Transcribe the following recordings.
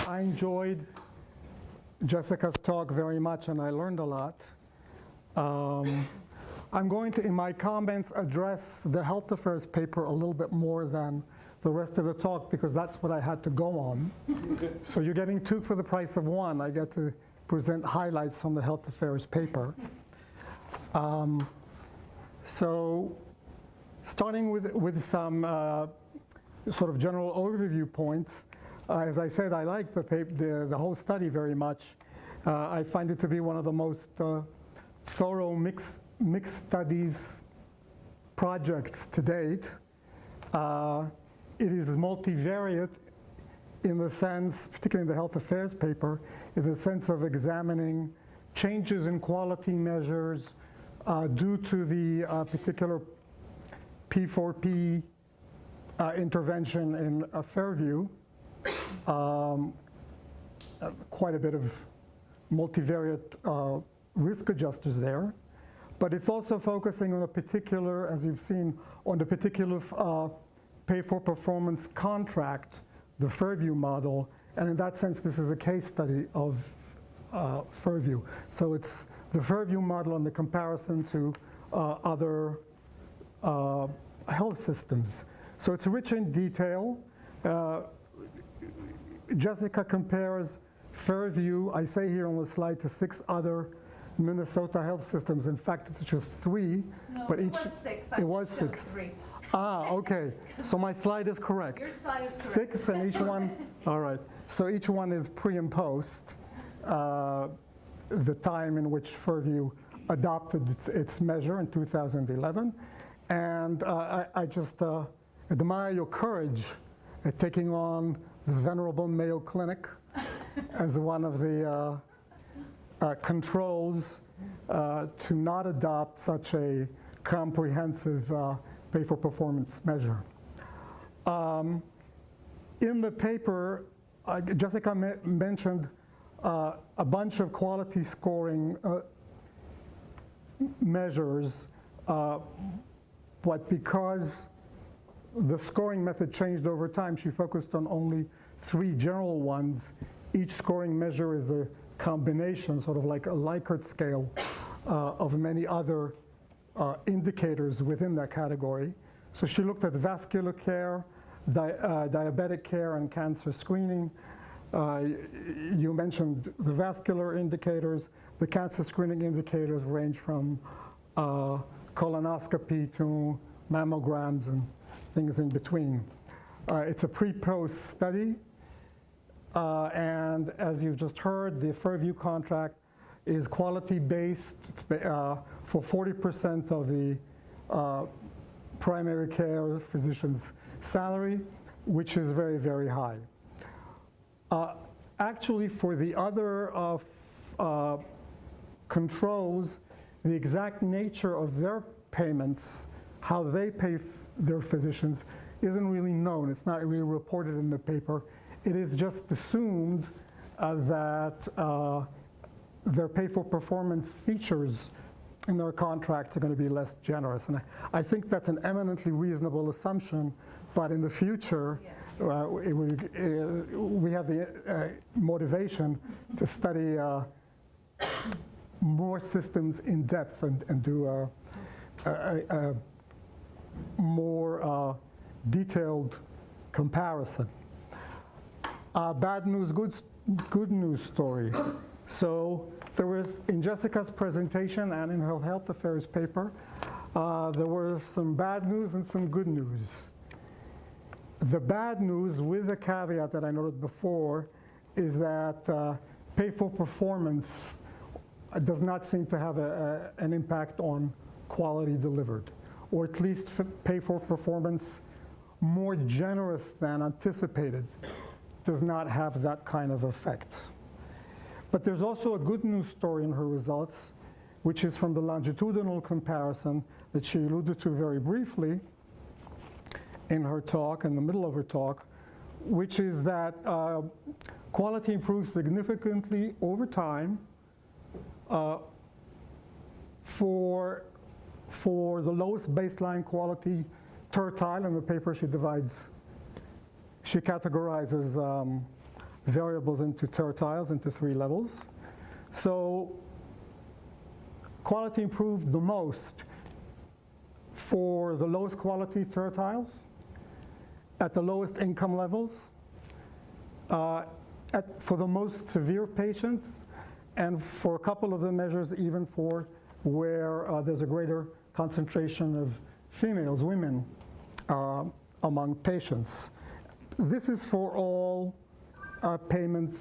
I enjoyed Jessica's talk very much, and I learned a lot. I'm going to, in my comments, address the health affairs paper a little bit more than the rest of the talk, because that's what I had to go on. So you're getting two for the price of one. I get to present highlights from the health affairs paper. So starting with some sort of general overview points, as I said, I like the whole study very much. I find it to be one of the most thorough mixed studies projects to date. It is multivariate in the sense, particularly in the health affairs paper, in the sense of examining changes in quality measures due to the particular P4P intervention in FairView. Quite a bit of multivariate risk adjusters there. But it's also focusing on a particular, as you've seen, on the particular pay-for-performance contract, the FairView model, and in that sense, this is a case study of FairView. So it's the FairView model and the comparison to other health systems. So it's rich in detail. Jessica compares FairView, I say here on the slide, to 6 other Minnesota health systems. In fact, it's just 3. No, but it was 6. It was 6. 3. Ah, okay. So my slide is correct. Your slide is correct. 6 and each one, all right. So each one is pre and post the time in which FairView adopted its measure in 2011. And I just admire your courage at taking on the Venerable Mayo Clinic as one of the controls to not adopt such a comprehensive pay-for-performance measure. In the paper, Jessica mentioned a bunch of quality scoring measures, but because the scoring method changed over time, she focused on only 3 general ones. Each scoring measure is a combination, sort of like a Likert scale, of many other indicators within that category. So she looked at vascular care, diabetic care, and cancer screening. You mentioned the vascular indicators. The cancer screening indicators range from colonoscopy to mammograms and things in between. It's a pre-post study. And as you've just heard, the FairView contract is quality-based for 40% of the primary care physician's salary, which is very, very high. Actually, for the other controls, the exact nature of their payments, how they pay their physicians, isn't really known. It's not really reported in the paper. It is just assumed that their pay-for-performance features in their contracts are going to be less generous. And I think that's an eminently reasonable assumption, but in the future, we have the motivation to study more systems in depth and do a more detailed comparison. Bad news, good news story. So there was, in Jessica's presentation and in her health affairs paper, there were some bad news and some good news. The bad news, with the caveat that I noted before, is that pay for performance does not seem to have an impact on quality delivered, or at least pay for performance more generous than anticipated does not have that kind of effect. But there's also a good news story in her results, which is from the longitudinal comparison that she alluded to very briefly in her talk, in the middle of her talk, which is that quality improves significantly over time for the lowest baseline quality tertile. In the paper she categorizes variables into tertiles, into 3 levels. So quality improved the most for the lowest quality tertiles, at the lowest income levels, for the most severe patients, and for a couple of the measures even for where there's a greater concentration of females, women, among patients. This is for all payment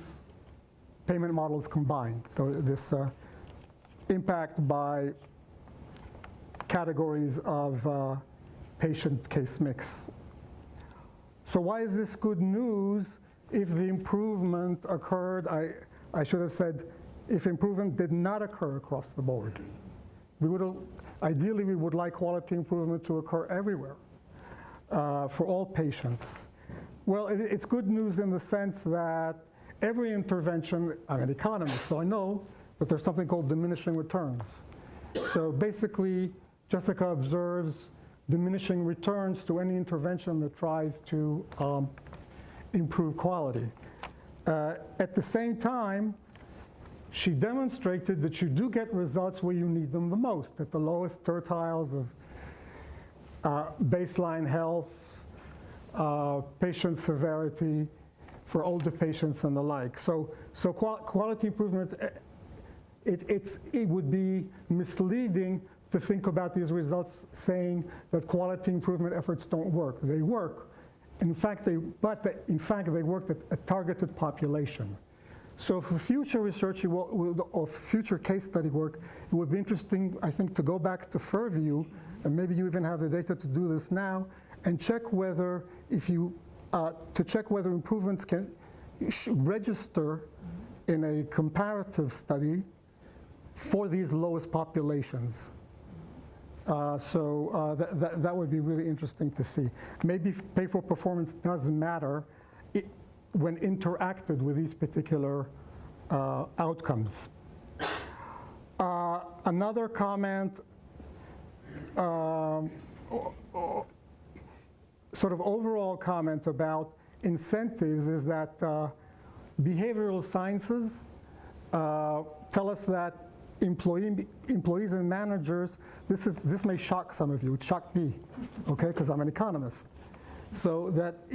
models combined. So this impact by categories of patient case mix. So why is this good news if the improvement occurred? I should have said if improvement did not occur across the board. Ideally, we would like quality improvement to occur everywhere for all patients. Well, it's good news in the sense that every intervention, I'm an economist, so I know that there's something called diminishing returns. So basically, Jessica observes diminishing returns to any intervention that tries to improve quality. At the same time, she demonstrated that you do get results where you need them the most, at the lowest tertiles of baseline health, patient severity for older patients and the like. So quality improvement, it would be misleading to think about these results saying that quality improvement efforts don't work. They work. In fact, they work at a targeted population. So for future research or future case study work, it would be interesting, I think, to go back to FairView, and maybe you even have the data to do this now, and check whether whether improvements can register in a comparative study for these lowest populations. That would be really interesting to see. Maybe pay for performance does matter when interacted with these particular outcomes. Another comment, sort of overall comment about incentives is that behavioral sciences tell us that employees and managers, this may shock some of you, it shocked me, okay, because I'm an economist. So that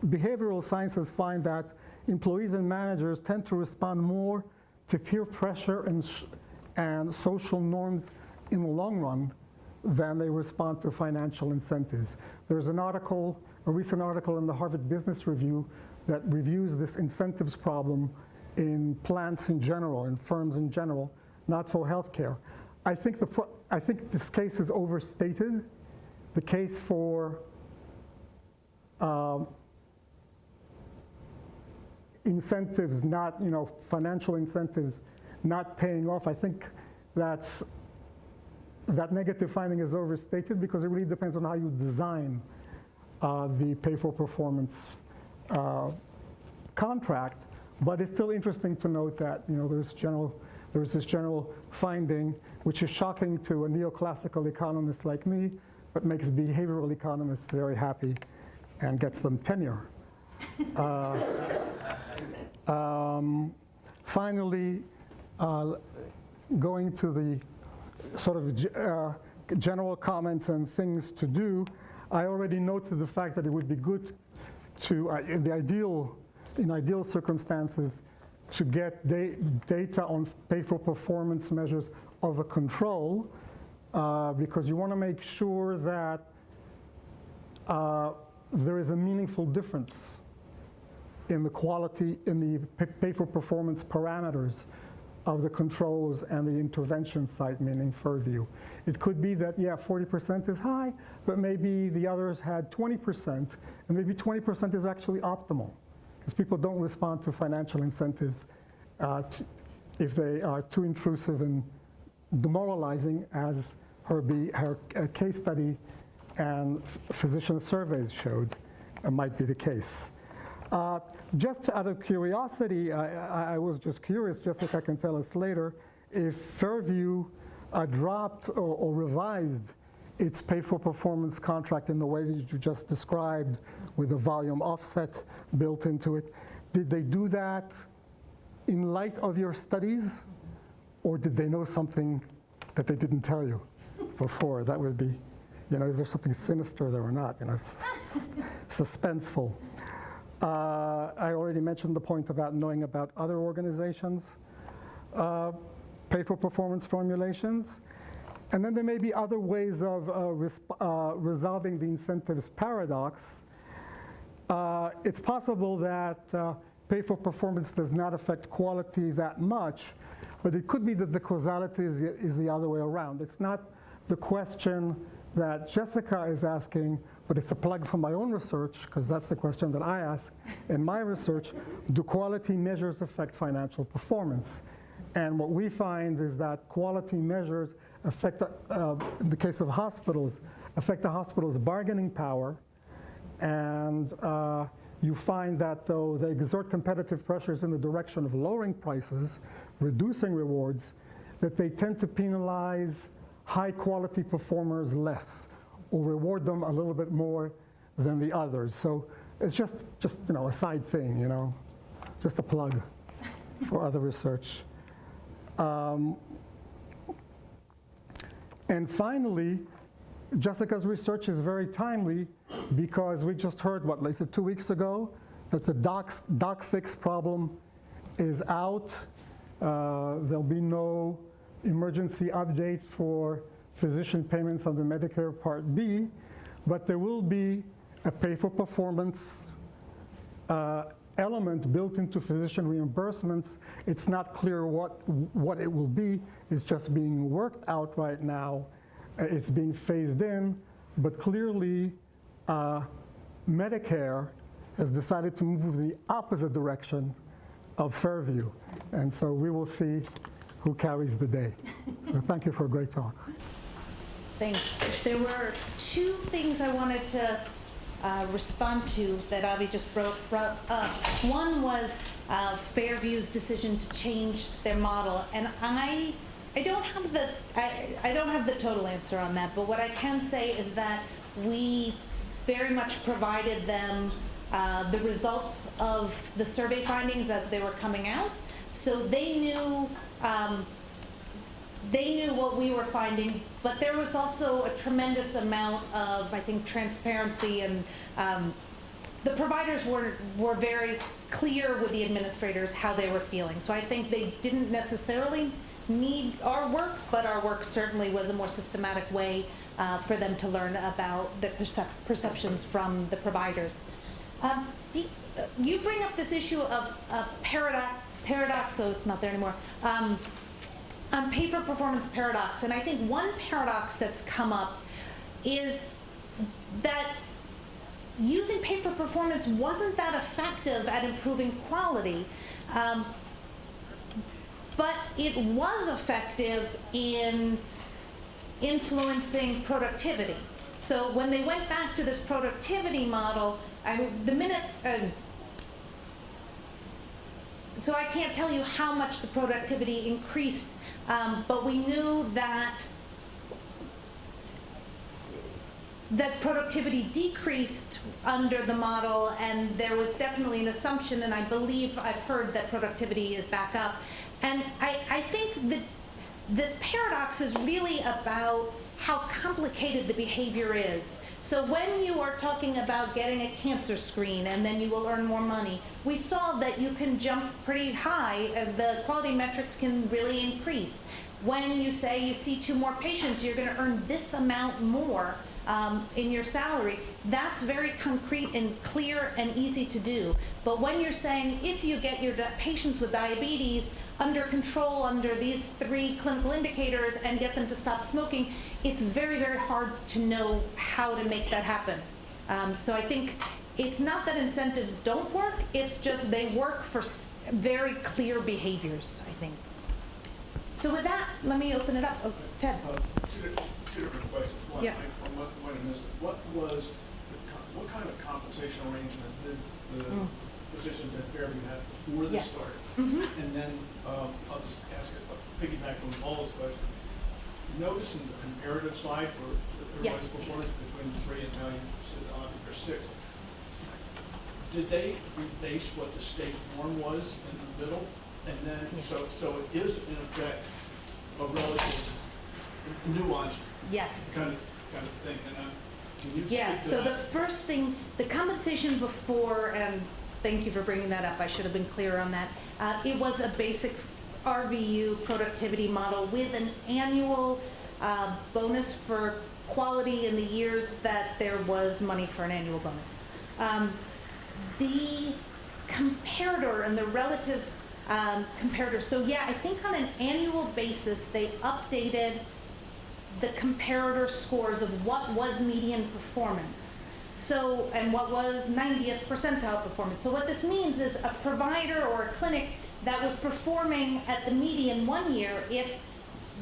behavioral sciences find that employees and managers tend to respond more to peer pressure and social norms in the long run than they respond to financial incentives. There's a recent article in the Harvard Business Review that reviews this incentives problem in plants in general, in firms in general, not for healthcare. I think this case is overstated. The case for incentives, not, financial incentives not paying off, I think that negative finding is overstated because it really depends on how you design the pay for performance contract. But it's still interesting to note that there's this general finding, which is shocking to a neoclassical economist like me, but makes behavioral economists very happy and gets them tenure. Finally, going to the sort of general comments and things to do, I already noted the fact that it would be good to, in ideal circumstances, to get data on pay for performance measures of a control, because you want to make sure that there is a meaningful difference in the quality, in the pay for performance parameters of the controls and the intervention site, meaning FairView. It could be that, 40% is high, but maybe the others had 20%, and maybe 20% is actually optimal, because people don't respond to financial incentives if they are too intrusive and demoralizing, as her case study and physician surveys showed might be the case. Just out of curiosity, I was just curious, Jessica can tell us later, if FairView dropped or revised its pay for performance contract in the way that you just described, with the volume offset built into it. did they do that in light of your studies, or did they know something that they didn't tell you before? That would be, is there something sinister there or not? Suspenseful. I already mentioned the point about knowing about other organizations' pay-for-performance formulations. And then there may be other ways of resolving the incentives paradox. It's possible that pay-for-performance does not affect quality that much, but it could be that the causality is the other way around. It's not the question that Jessica is asking, but it's a plug for my own research, because that's the question that I ask in my research. Do quality measures affect financial performance? And what we find is that quality measures affect, in the case of hospitals, affect the hospital's bargaining power. And you find that though they exert competitive pressures in the direction of lowering prices, reducing rewards, that they tend to penalize high quality performers less, or reward them a little bit more than the others. So it's just a side thing, just a plug for other research. And finally, Jessica's research is very timely because we just heard, what, Lisa, 2 weeks ago, that the doc fix problem is out. There'll be no emergency updates for physician payments under Medicare Part B, but there will be a pay-for-performance element built into physician reimbursements. It's not clear what it will be. It's just being worked out right now. It's being phased in, but clearly Medicare has decided to move the opposite direction of FairView. And so we will see who carries the day. So thank you for a great talk. Thanks. There were two things I wanted to respond to that Avi just brought up. One was FairView's decision to change their model, and I don't have the total answer on that. But what I can say is that we very much provided them the results of the survey findings as they were coming out, so they knew what we were finding, but there was also a tremendous amount of, I think, transparency, and the providers were very clear with the administrators how they were feeling. So I think they didn't necessarily need our work, but our work certainly was a more systematic way for them to learn about the perceptions from the providers. You bring up this issue of paradox, so it's not there anymore. Pay-for-performance paradox, and I think one paradox that's come up is that using pay-for-performance wasn't that effective at improving quality, but it was effective in influencing productivity. So when they went back to this productivity model, so I can't tell you how much the productivity increased, but we knew that productivity decreased under the model, and there was definitely an assumption, and I believe I've heard that productivity is back up. And I think that this paradox is really about how complicated the behavior is. So when you are talking about getting a cancer screen and then you will earn more money, we saw that you can jump pretty high, the quality metrics can really increase. When you say you see 2 more patients, you're gonna earn this amount more in your salary. That's very concrete and clear and easy to do. But when you're saying if you get your patients with diabetes under control under these 3 clinical indicators and get them to stop smoking, it's very, very hard to know how to make that happen. So I think it's not that incentives don't work, it's just they work for very clear behaviors, I think. So with that, let me open it up. Oh, Ted. Two different questions. One, yeah. What kind of compensation arrangement did the physicians at FairView have before this started? Mm-hmm. And then I'll just ask it, piggyback on Paul's question. Notice in the comparative slide for everybody's performance between 3 and now you sit on for 6. did they rebase what the state norm was in the middle? And then, so it is in effect a relative nuanced Yes. kind of thing, and can you Yeah, speak to so the that? first thing, the compensation before, and thank you for bringing that up, I should have been clear on that. It was a basic RVU productivity model with an annual bonus for quality in the years that there was money for an annual bonus. The comparator and the relative comparator, so yeah, I think on an annual basis, they updated the comparator scores of what was median performance. So, and what was 90th percentile performance. So what this means is a provider or a clinic that was performing at the median one year, if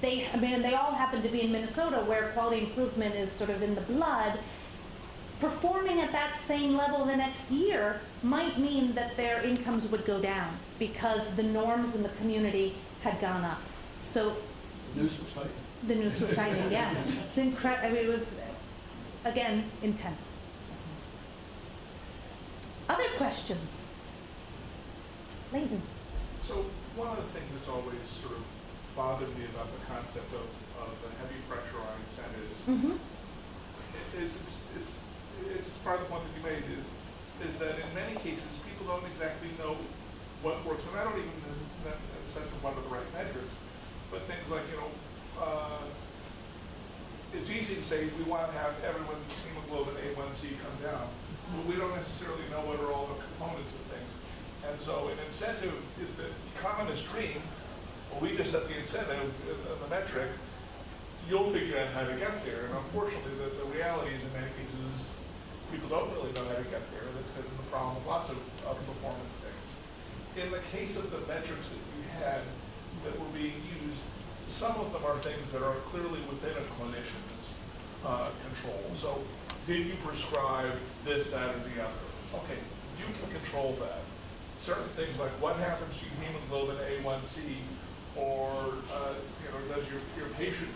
they, I mean, they all happen to be in Minnesota where quality improvement is sort of in the blood, performing at that same level the next year might mean that their incomes would go down because the norms in the community had gone up. So News was tight. the noose was tightening, yeah. It's incredible. I mean, it was, again, intense. Other questions? Leighton? So one of the things that's always sort of bothered me about the concept of the heavy pressure on incentives Mm-hmm. is it's part of the point that you made is that in many cases people don't exactly know what works, and I don't even in the sense of what are the right metrics, but things like it's easy to say we want to have everyone's hemoglobin A1C come down, but we don't necessarily know what are all the components of things. And so an incentive is the commonest dream. Well, we just set the incentive, the metric, you'll figure out how to get there. And unfortunately, the reality is in many cases, people don't really know how to get there. That's because of the problem with lots of performance things. In the case of the metrics that you had that were being used, some of them are things that are clearly within a clinician's control. So did you prescribe this, that, or the other? Okay, you can control that. Certain things like what happens to your hemoglobin A1C, or does your patient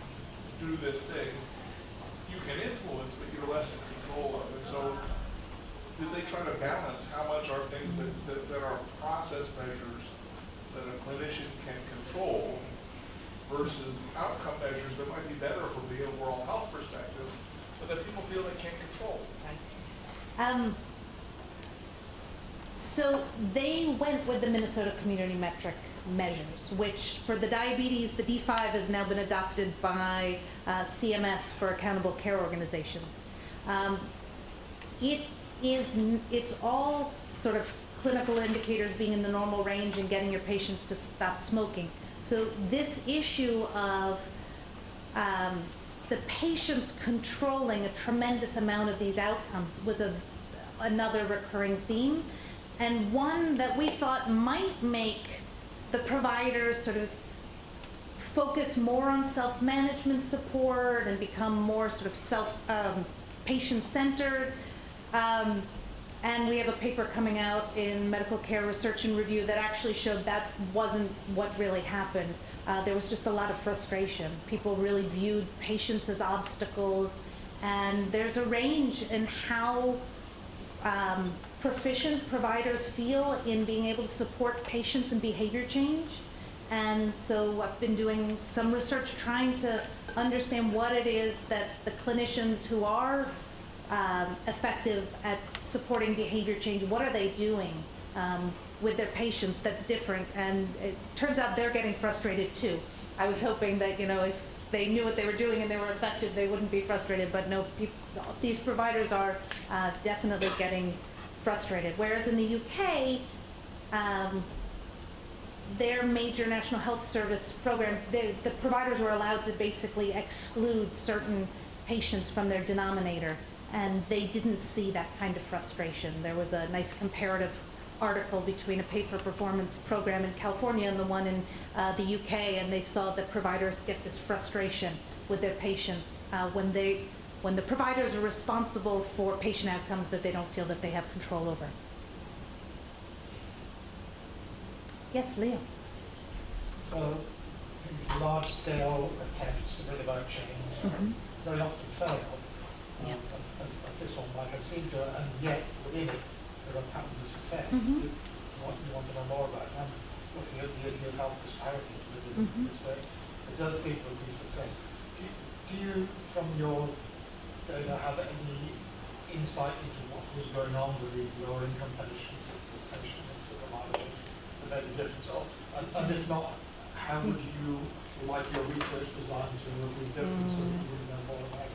do this thing? You can influence, but you're less in control of it. So did they try to balance how much are things that are process measures that a clinician can control versus outcome measures that might be better from the overall health perspective, but that people feel they can't control? So they went with the Minnesota Community Metric measures, which for the diabetes, the D5 has now been adopted by CMS for accountable care organizations. It's all sort of clinical indicators being in the normal range and getting your patient to stop smoking. So this issue of the patients controlling a tremendous amount of these outcomes was another recurring theme, and one that we thought might make the providers sort of focus more on self-management support and become more sort of patient-centered. And we have a paper coming out in Medical Care Research and Review that actually showed that wasn't what really happened. There was just a lot of frustration. People really viewed patients as obstacles, and there's a range in how proficient providers feel in being able to support patients in behavior change. And so I've been doing some research trying to understand what it is that the clinicians who are effective at supporting behavior change, what are they doing with their patients that's different? And it turns out they're getting frustrated too. I was hoping that, if they knew what they were doing and they were effective, they wouldn't be frustrated, but no, these providers are definitely getting frustrated. Whereas in the UK, their major National Health Service program, the providers were allowed to basically exclude certain patients from their denominator, and they didn't see that kind of frustration. There was a nice comparative article between a pay-for-performance program in California and the one in the UK, and they saw that providers get this frustration with their patients when the providers are responsible for patient outcomes that they don't feel that they have control over. Yes, Leo. So these large-scale attempts to bring about change very often fail, Yeah. as this one might have seemed to, and yet within it there are patterns of success that you want to know more about. And looking at the issue of health disparities within this way, it does seem to be a success. Do you, from your data, have any insight into what was going on with these lower income patients, the patients of the markets, that made a difference? And if not, how would you like your research designed to reveal difference so that you would know more about it?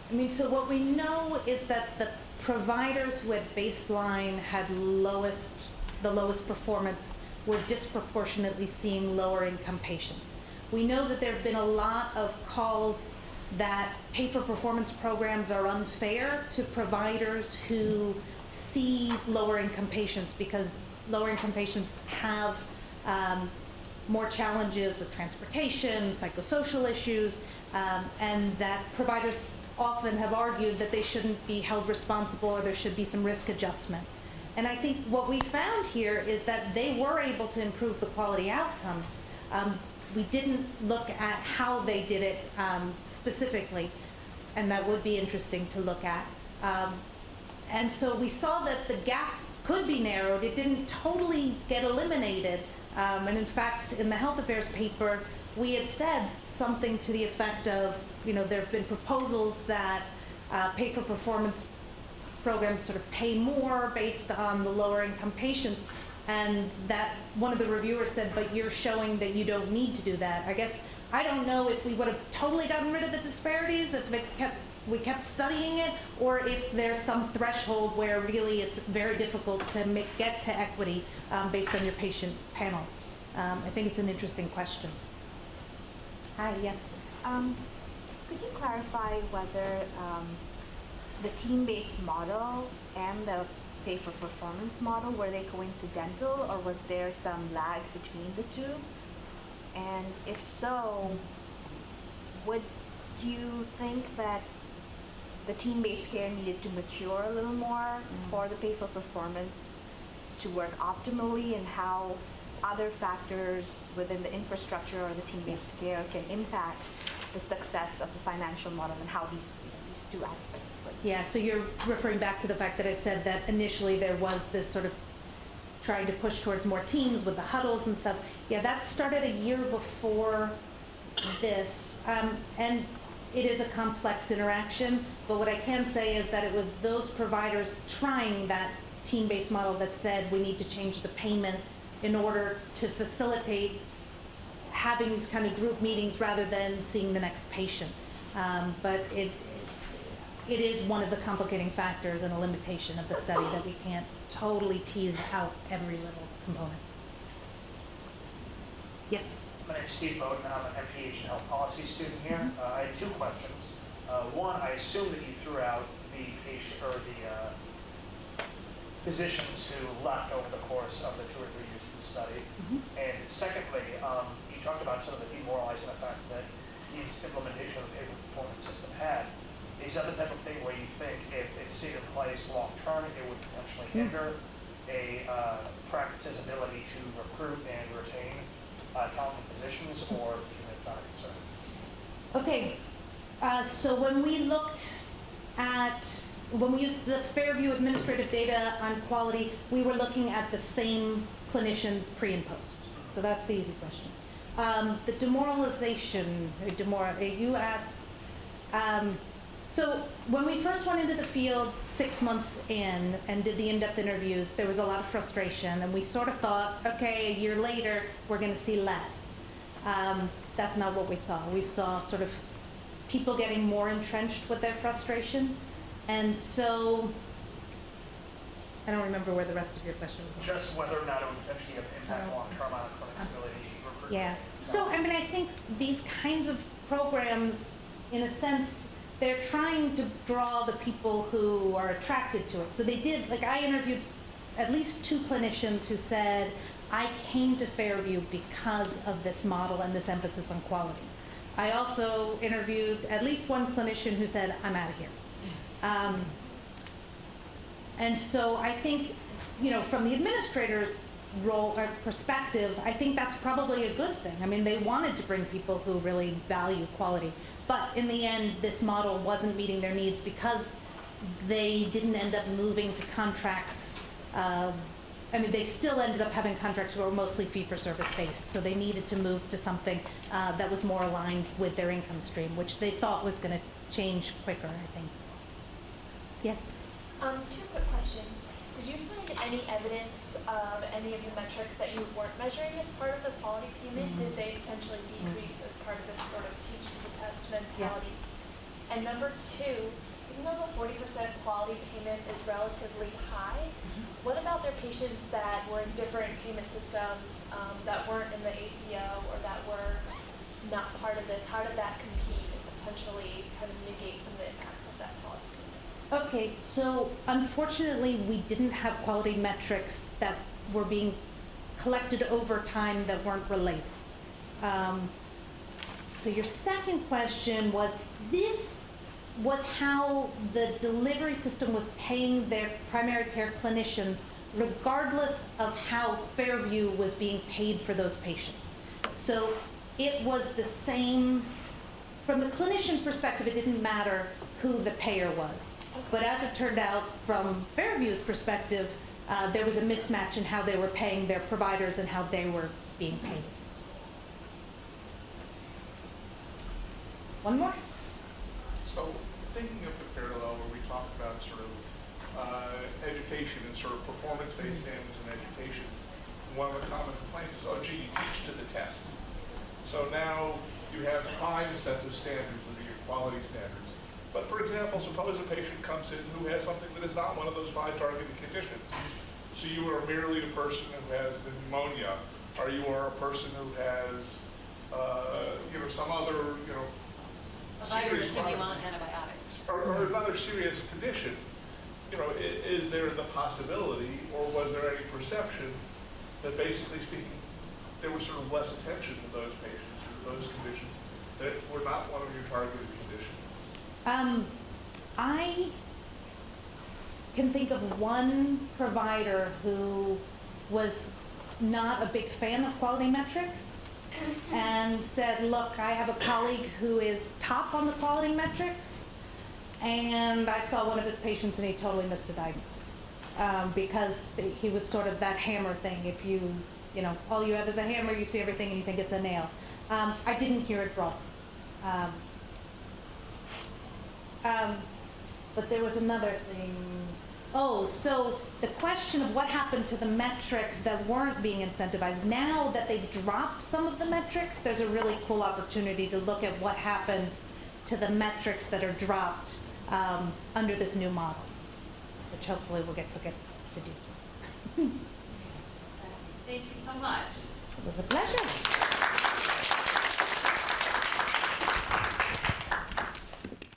I mean, so what we know is that the providers who at baseline had the lowest performance were disproportionately seeing lower income patients. We know that there have been a lot of calls that pay-for-performance programs are unfair to providers who see lower income patients because lower income patients have more challenges with transportation, psychosocial issues, and that providers often have argued that they shouldn't be held responsible or there should be some risk adjustment. And I think what we found here is that they were able to improve the quality outcomes. We didn't look at how they did it specifically, and that would be interesting to look at. And so we saw that the gap could be narrowed. It didn't totally get eliminated. And in fact, in the health affairs paper, we had said something to the effect of, there have been proposals that pay-for-performance programs sort of pay more based on the lower income patients, and that one of the reviewers said, but you're showing that you don't need to do that. I don't know if we would have totally gotten rid of the disparities if we kept studying it, or if there's some threshold where really it's very difficult to get to equity based on your patient panel. I think it's an interesting question. Hi, yes. Could you clarify whether the team-based model and the pay-for-performance model, were they coincidental, or was there some lag between the two? And if so, would you think that the team-based care needed to mature a little more for the pay-for-performance to work optimally, and how other factors within the infrastructure or the team-based care can impact the success of the financial model, and how these two aspects work? Yeah, so you're referring back to the fact that I said that initially there was this sort of trying to push towards more teams with the huddles and stuff. Yeah, that started a year before this, and it is a complex interaction, but what I can say is that it was those providers trying that team-based model that said we need to change the payment in order to facilitate having these kind of group meetings rather than seeing the next patient. But it is one of the complicating factors and a limitation of the study that we can't totally tease out every little component. Yes? My name's Steve Bowden. I'm an MPH and health policy student here. I had two questions. One, I assume that you threw out the patient or the physicians who left over the course of the 2 or 3 years of the study. And secondly, you talked about some of the demoralizing effect that the implementation of the pay-for-performance system had. Is that the type of thing where you think if it stayed in place long term, it would potentially hinder a practice's ability to recruit and retain talented physicians, or do you think it's not a concern? Okay, so when we used the FairView administrative data on quality, we were looking at the same clinicians pre and post. So that's the easy question. The demoralization, you asked, so when we first went into the field 6 months in and did the in-depth interviews, there was a lot of frustration, and we sort of thought, okay, a year later, we're going to see less. That's not what we saw. We saw sort of people getting more entrenched with their frustration. And so, I don't remember where the rest of your question was going. Just whether or not it would potentially have impact long-term on a clinic's ability to recruit. Yeah. So, I mean, I think these kinds of programs, in a sense, they're trying to draw the people who are attracted to it. So they did, like I interviewed at least 2 clinicians who said, I came to FairView because of this model and this emphasis on quality. I also interviewed at least 1 clinician who said, I'm out of here. And so I think, from the administrator's role or perspective, I think that's probably a good thing. I mean, they wanted to bring people who really value quality. But in the end, this model wasn't meeting their needs because they didn't end up moving to contracts. I mean, they still ended up having contracts that were mostly fee-for-service based, so they needed to move to something that was more aligned with their income stream, which they thought was going to change quicker, I think. Yes? Two quick questions. Did you find any evidence of any of the metrics that you weren't measuring as part of the quality payment? Did they potentially decrease as part of this sort of teach to the test mentality? And number two, even though the 40% quality payment is relatively high, what about their patients that were in different payment systems that weren't in the ACO or that were not part of this? How did that compete and potentially kind of negate some of the impacts of that quality payment? Okay, so unfortunately, we didn't have quality metrics that were being collected over time that weren't related. So your second question was, this was how the delivery system was paying their primary care clinicians regardless of how FairView was being paid for those patients. So it was the same, from the clinician perspective, it didn't matter who the payer was. But as it turned out, from FairView's perspective, there was a mismatch in how they were paying their providers and how they were being paid. One more? So thinking of the parallel where we talk about sort of education and sort of performance-based standards in education, one of the common complaints is, oh, gee, you teach to the test. So now you have 5 sets of standards that are your quality standards. But for example, suppose a patient comes in who has something that is not one of those 5 targeted conditions. So you are merely a person who has pneumonia, or you are a person who has, some other, A virus serious and you virus. want antibiotics. Or another serious condition. Is there the possibility, or was there any perception that basically speaking, there was sort of less attention to those patients or those conditions that were not one of your targeted conditions? I can think of one provider who was not a big fan of quality metrics and said, look, I have a colleague who is top on the quality metrics, and I saw one of his patients and he totally missed a diagnosis because he was sort of that hammer thing. If all you have is a hammer, you see everything and you think it's a nail. I didn't hear it brought. But there was another thing. Oh, so the question of what happened to the metrics that weren't being incentivized. Now that they've dropped some of the metrics, there's a really cool opportunity to look at what happens to the metrics that are dropped under this new model, which hopefully we'll get to do. Thank you so much. It was a pleasure.